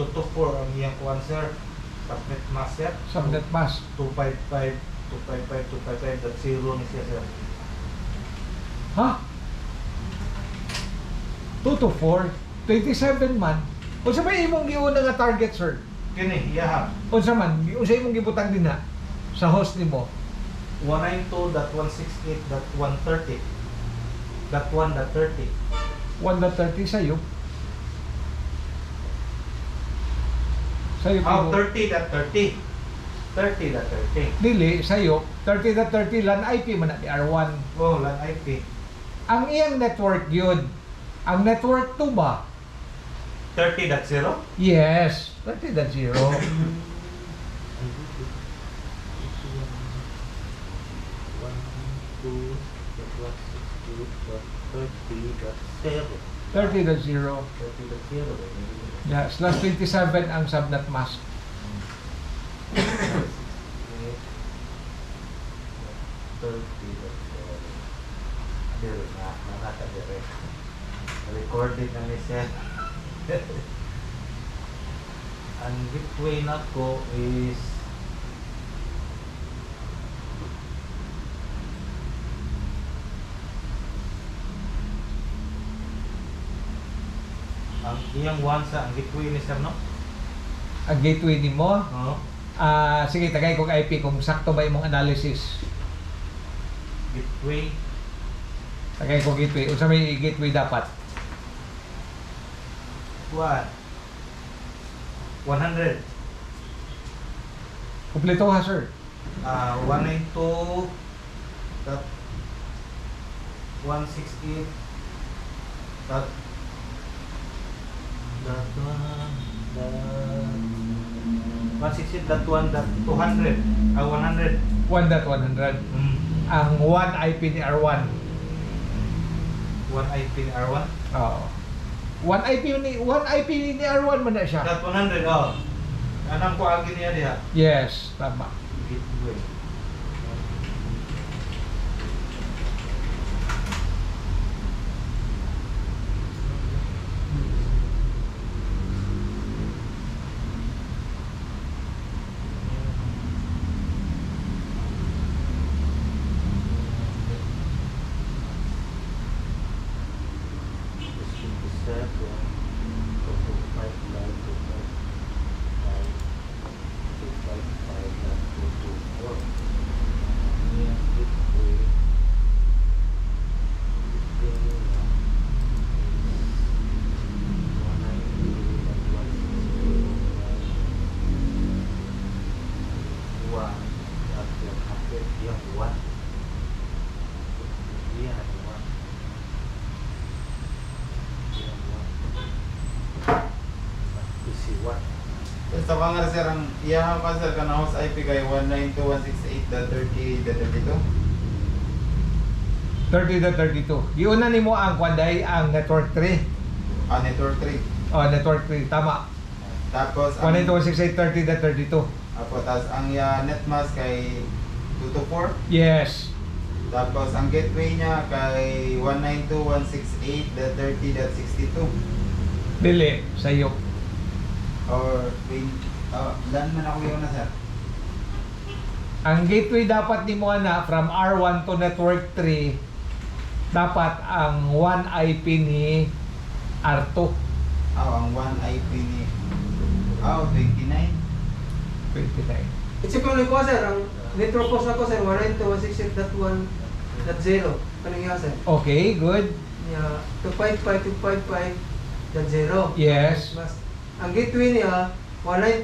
224 ang iyang kuan sir. Subnet mask sir. Subnet mask. 255, 255, 255.0 ni siya sir. Ha? 2 to 4, 27 man. Unsa may imong giuna nga target, sir? Kini, iya ha. Unsa man, unsa imong gibutang din na sa host nimo? 192.168.130. .1.30. 1.30 sa'yo. Sa'yo Oh, po. 30.30. 30.30. Dili, sa'yo. 30.30 LAN IP man na di R1. Oh, LAN IP. Ang iyang network yun. Ang network 2 ba? 30.0? Yes. 30.0. Thirty 30.0. Yeah, slash 27 ang subnet mask. Recorded na ni sir. Ang gateway na ko is ang iyang wansa ang gateway ni sir no? Ang gateway nimo. Oo. Sige, tagay kong IP kung sakto ba imong analysis. Gateway Tagay kong gateway. Unsa may gateway dapat? what? 100. Kumpleto ha, sir. 192 dot 168 dot 168 dot 1 dot 200 100 1.100. Ang 1 IP ni R1. 1 IP ni R1 Oo. 1 IP ni R1 man na siya. dot 100 oh anang ko agi niya diha Yes, tama. gateway Sa mga sir, ang iyahan pa sir, ka na host IP kay 192.168.30.32. 30.32. Giuna nimo ang kwanday ang network 3. Network 3. Oh, network 3 tama. Tapos, ang, 192.168.30.32. tapos ang netmask kay 224. Yes. Tapos, ang gateway niya kay 192.168.30.62. Dili sayo. Or, LAN man ako yun na sir. Ang gateway dapat nimo na from R1 to network 3 dapat ang 1 IP ni R2. Ang 1 IP ni 29. 29. It's ko ko sir, ang network post ako sir 192.168.1.0. Kanang iya sir. Okay, good. Yeah, 255.255.0. Yes. Mas ang gateway niya 192